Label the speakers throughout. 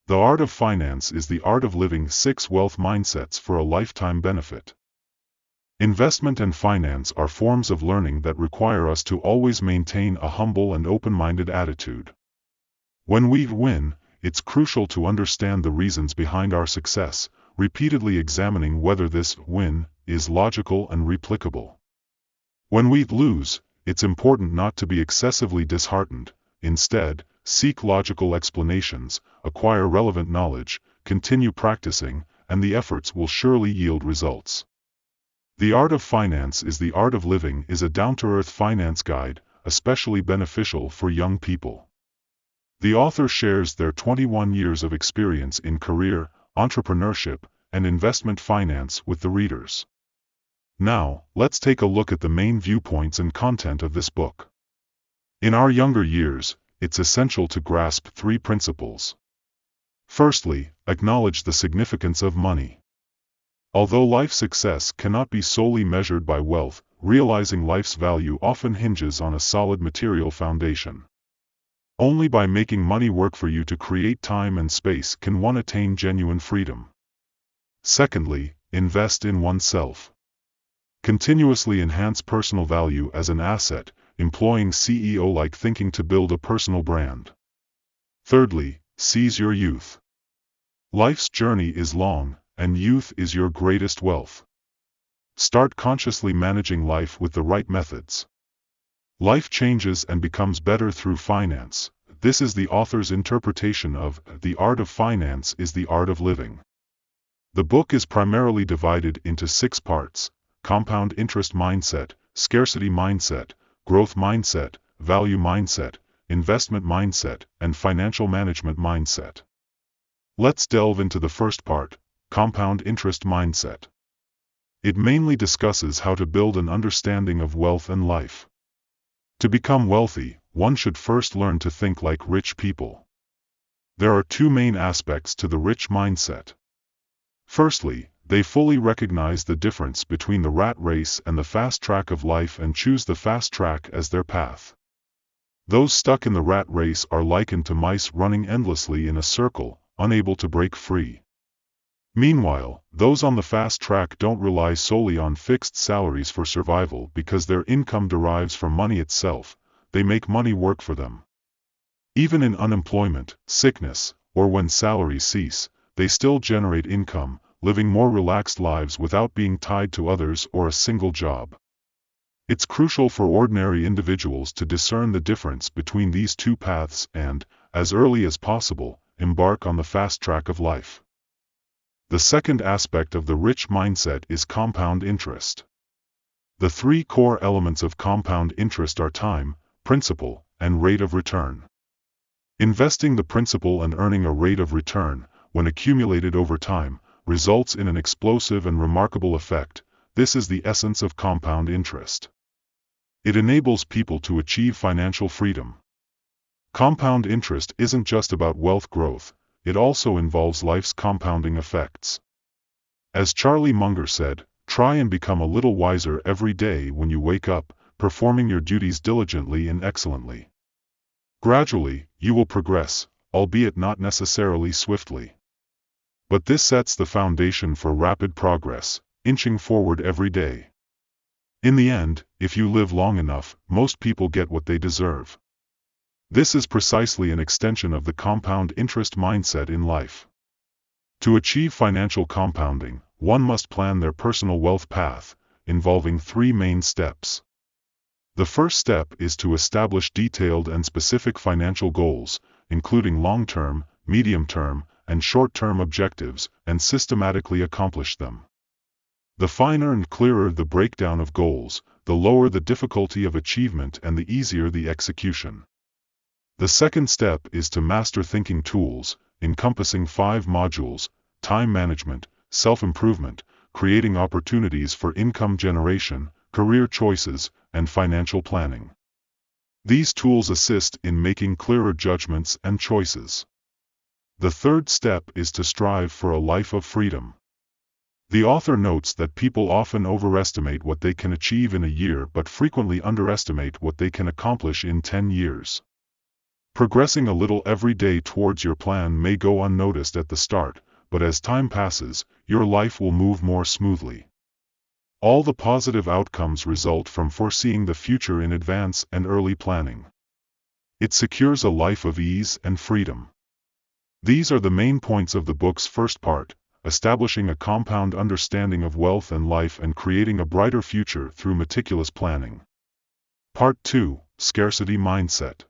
Speaker 1: The art of finance is the art of living 6 wealth mindsets for a lifetime benefit. Investment and finance are forms of learning that require us to always maintain a humble and open-minded attitude. When we win, it's crucial to understand the reasons behind our success, repeatedly examining whether this win is logical and replicable. When we lose, it's important not to be excessively disheartened. Instead, seek logical explanations, acquire relevant knowledge, continue practicing, and the efforts will surely yield results. The Art of Finance is the Art of Living is a down-to-earth finance guide, especially beneficial for young people. The author shares their 21 years of experience in career, entrepreneurship, and investment finance with the readers. Now, let's take a look at the main viewpoints and content of this book. In our younger years, it's essential to grasp 3 principles. Firstly, acknowledge the significance of money. Although life success cannot be solely measured by wealth, realizing life's value often hinges on a solid material foundation. Only by making money work for you to create time and space can one attain genuine freedom. Secondly, invest in oneself. Continuously enhance personal value as an asset, employing CEO-like thinking to build a personal brand. Thirdly, seize your youth. Life's journey is long, and youth is your greatest wealth. Start consciously managing life with the right methods. Life changes and becomes better through finance. This is the author's interpretation of The Art of Finance is the Art of Living. The book is primarily divided into 6 parts: compound interest mindset, scarcity mindset, growth mindset, value mindset, investment mindset, and financial management mindset. Let's delve into the first part, compound interest mindset. It mainly discusses how to build an understanding of wealth and life. To become wealthy, one should first learn to think like rich people. There are 2 main aspects to the rich mindset. Firstly, they fully recognize the difference between the rat race and the fast track of life and choose the fast track as their path. Those stuck in the rat race are likened to mice running endlessly in a circle, unable to break free. Meanwhile, those on the fast track don't rely solely on fixed salaries for survival because their income derives from money itself. They make money work for them. Even in unemployment, sickness, or when salaries cease, they still generate income, living more relaxed lives without being tied to others or a single job. It's crucial for ordinary individuals to discern the difference between these 2 paths and, as early as possible, embark on the fast track of life. The second aspect of the rich mindset is compound interest. The 3 core elements of compound interest are time, principal, and rate of return. Investing the principal and earning a rate of return, when accumulated over time, results in an explosive and remarkable effect. This is the essence of compound interest. It enables people to achieve financial freedom. Compound interest isn't just about wealth growth, it also involves life's compounding effects. As Charlie Munger said, try and become a little wiser every day when you wake up, performing your duties diligently and excellently. Gradually, you will progress, albeit not necessarily swiftly. But this sets the foundation for rapid progress, inching forward every day. In the end, if you live long enough, most people get what they deserve. This is precisely an extension of the compound interest mindset in life. To achieve financial compounding, one must plan their personal wealth path, involving 3 main steps. The first step is to establish detailed and specific financial goals, including long-term, medium-term, and short-term objectives, and systematically accomplish them. The finer and clearer the breakdown of goals, the lower the difficulty of achievement and the easier the execution. The second step is to master thinking tools, encompassing 5 modules: time management, self-improvement, creating opportunities for income generation, career choices, and financial planning. These tools assist in making clearer judgments and choices. The third step is to strive for a life of freedom. The author notes that people often overestimate what they can achieve in a year but frequently underestimate what they can accomplish in 10 years. Progressing a little every day towards your plan may go unnoticed at the start, but as time passes, your life will move more smoothly. All the positive outcomes result from foreseeing the future in advance and early planning. It secures a life of ease and freedom. These are the main points of the book's first part, establishing a compound understanding of wealth and life and creating a brighter future through meticulous planning. Part 2, Scarcity Mindset.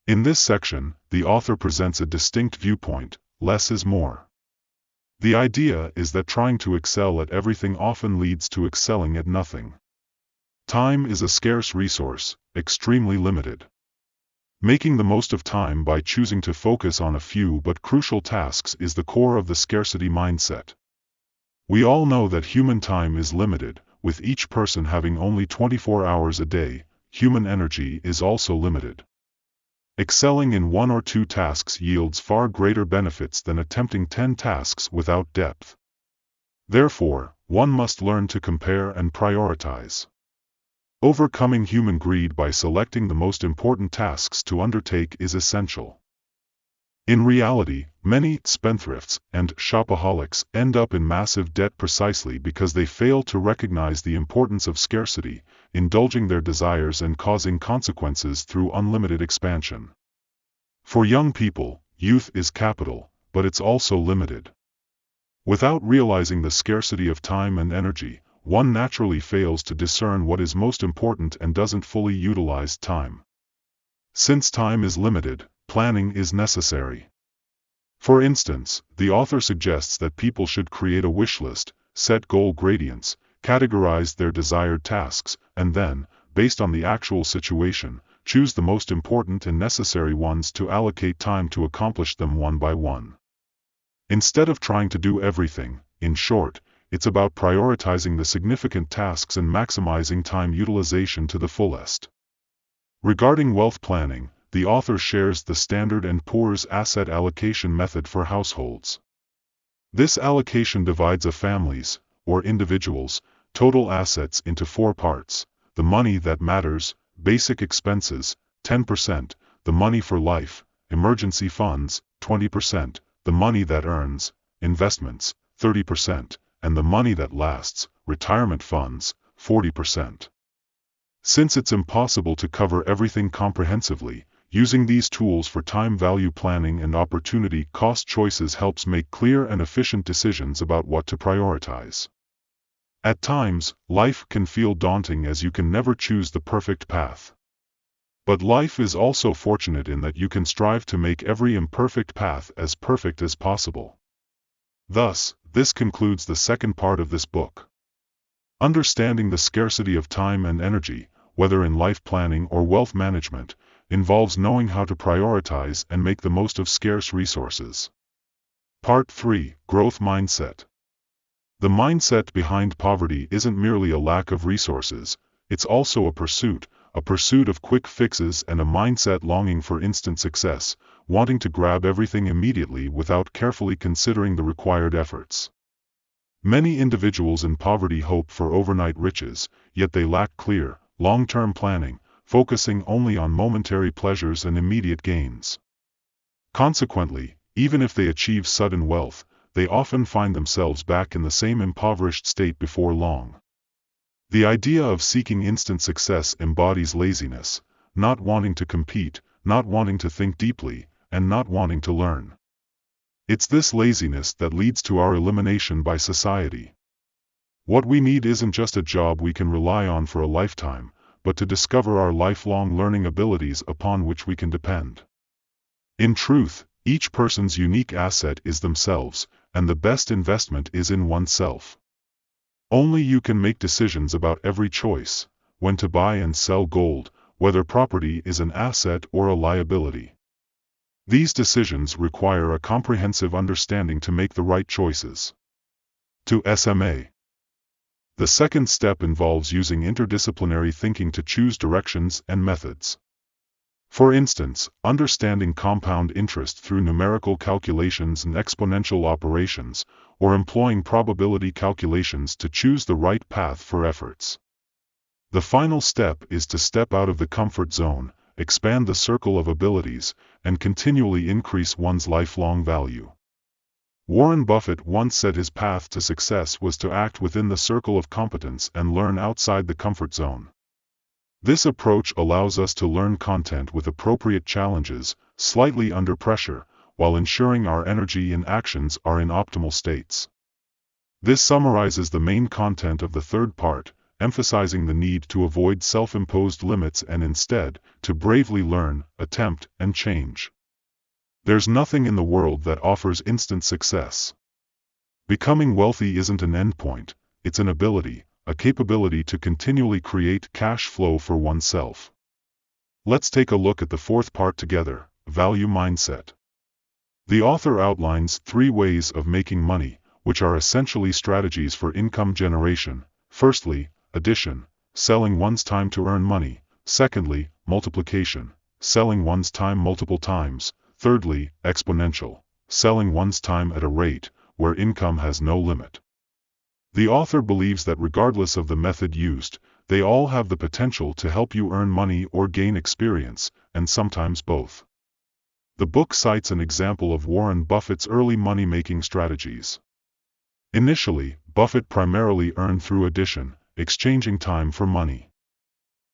Speaker 1: In this section, the author presents a distinct viewpoint: less is more. The idea is that trying to excel at everything often leads to excelling at nothing. Time is a scarce resource, extremely limited. Making the most of time by choosing to focus on a few but crucial tasks is the core of the scarcity mindset. We all know that human time is limited, with each person having only 24 hours a day. Human energy is also limited. Excelling in one or two tasks yields far greater benefits than attempting 10 tasks without depth. Therefore, one must learn to compare and prioritize. Overcoming human greed by selecting the most important tasks to undertake is essential. In reality, many spendthrifts and shopaholics end up in massive debt precisely because they fail to recognize the importance of scarcity, indulging their desires and causing consequences through unlimited expansion. For young people, youth is capital, but it's also limited. Without realizing the scarcity of time and energy, one naturally fails to discern what is most important and doesn't fully utilize time. Since time is limited, planning is necessary. For instance, the author suggests that people should create a wish list, set goal gradients, categorize their desired tasks, and then, based on the actual situation, choose the most important and necessary ones to allocate time to accomplish them one by one. Instead of trying to do everything, in short, it's about prioritizing the significant tasks and maximizing time utilization to the fullest. Regarding wealth planning, the author shares the Standard & Poor's asset allocation method for households. This allocation divides a family's, or individual's, total assets into 4 parts: the money that matters, basic expenses, 10%, the money for life, emergency funds, 20%, the money that earns, investments, 30%, and the money that lasts, retirement funds, 40%. Since it's impossible to cover everything comprehensively, using these tools for time value planning and opportunity cost choices helps make clear and efficient decisions about what to prioritize. At times, life can feel daunting as you can never choose the perfect path. But life is also fortunate in that you can strive to make every imperfect path as perfect as possible. Thus, this concludes the second part of this book. Understanding the scarcity of time and energy, whether in life planning or wealth management, involves knowing how to prioritize and make the most of scarce resources. Part 3, Growth Mindset. The mindset behind poverty isn't merely a lack of resources, it's also a pursuit of quick fixes and a mindset longing for instant success, wanting to grab everything immediately without carefully considering the required efforts. Many individuals in poverty hope for overnight riches, yet they lack clear, long-term planning, focusing only on momentary pleasures and immediate gains. Consequently, even if they achieve sudden wealth, they often find themselves back in the same impoverished state before long. The idea of seeking instant success embodies laziness, not wanting to compete, not wanting to think deeply, and not wanting to learn. It's this laziness that leads to our elimination by society. What we need isn't just a job we can rely on for a lifetime, but to discover our lifelong learning abilities upon which we can depend. In truth, each person's unique asset is themselves, and the best investment is in oneself. Only you can make decisions about every choice: when to buy and sell gold, whether property is an asset or a liability. These decisions require a comprehensive understanding to make the right choices. To SMA. The second step involves using interdisciplinary thinking to choose directions and methods. For instance, understanding compound interest through numerical calculations and exponential operations, or employing probability calculations to choose the right path for efforts. The final step is to step out of the comfort zone, expand the circle of abilities, and continually increase one's lifelong value. Warren Buffett once said his path to success was to act within the circle of competence and learn outside the comfort zone. This approach allows us to learn content with appropriate challenges, slightly under pressure, while ensuring our energy and actions are in optimal states. This summarizes the main content of the third part, emphasizing the need to avoid self-imposed limits and instead, to bravely learn, attempt, and change. There's nothing in the world that offers instant success. Becoming wealthy isn't an endpoint, it's an ability, a capability to continually create cash flow for oneself. Let's take a look at the fourth part together, value mindset. The author outlines 3 ways of making money, which are essentially strategies for income generation. Firstly, addition, selling one's time to earn money. Secondly, multiplication, selling one's time multiple times. Thirdly, exponential, selling one's time at a rate where income has no limit. The author believes that regardless of the method used, they all have the potential to help you earn money or gain experience, and sometimes both. The book cites an example of Warren Buffett's early money-making strategies. Initially, Buffett primarily earned through addition, exchanging time for money.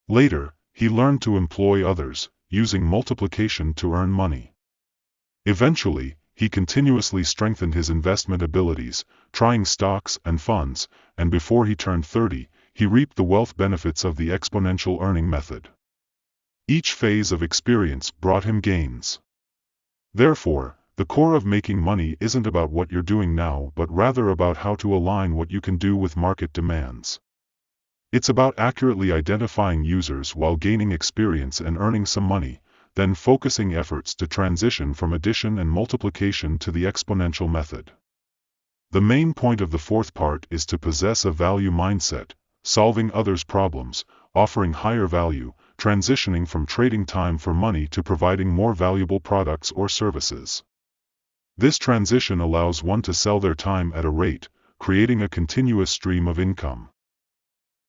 Speaker 1: Later, he learned to employ others, using multiplication to earn money. Eventually, he continuously strengthened his investment abilities, trying stocks and funds, and before he turned 30, he reaped the wealth benefits of the exponential earning method. Each phase of experience brought him gains. Therefore, the core of making money isn't about what you're doing now but rather about how to align what you can do with market demands. It's about accurately identifying users while gaining experience and earning some money, then focusing efforts to transition from addition and multiplication to the exponential method. The main point of the fourth part is to possess a value mindset, solving others' problems, offering higher value, transitioning from trading time for money to providing more valuable products or services. This transition allows one to sell their time at a rate, creating a continuous stream of income.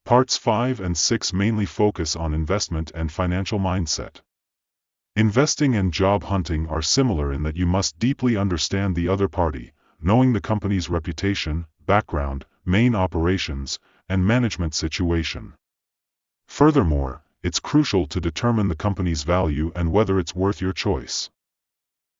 Speaker 1: Parts 5 and 6 mainly focus on investment and financial mindset. Investing and job hunting are similar in that you must deeply understand the other party, knowing the company's reputation, background, main operations, and management situation. Furthermore, it's crucial to determine the company's value and whether it's worth your choice.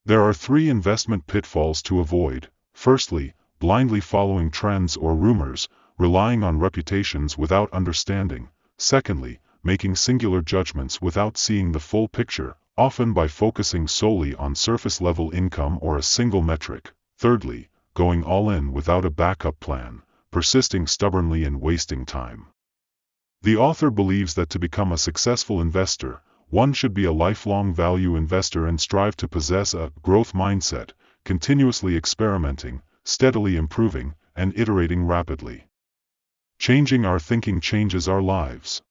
Speaker 1: There are 3 investment pitfalls to avoid. Firstly, blindly following trends or rumors, relying on reputations without understanding. Secondly, making singular judgments without seeing the full picture, often by focusing solely on surface-level income or a single metric. Thirdly, going all in without a backup plan, persisting stubbornly and wasting time. The author believes that to become a successful investor, one should be a lifelong value investor and strive to possess a growth mindset, continuously experimenting, steadily improving, and iterating rapidly. Changing our thinking changes our lives.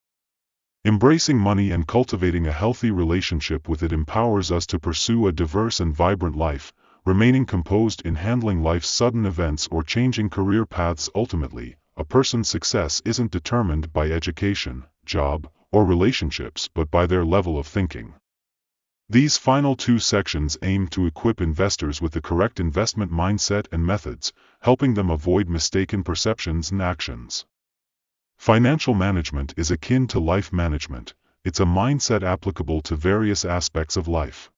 Speaker 1: Embracing money and cultivating a healthy relationship with it empowers us to pursue a diverse and vibrant life, remaining composed in handling life's sudden events or changing career paths. Ultimately, a person's success isn't determined by education, job, or relationships but by their level of thinking. These final 2 sections aim to equip investors with the correct investment mindset and methods, helping them avoid mistaken perceptions and actions. Financial management is akin to life management. It's a mindset applicable to various aspects of life.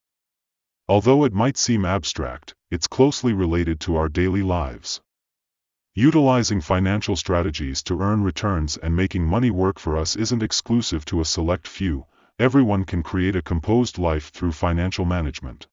Speaker 1: Although it might seem abstract, it's closely related to our daily lives. Utilizing financial strategies to earn returns and making money work for us isn't exclusive to a select few. Everyone can create a composed life through financial management.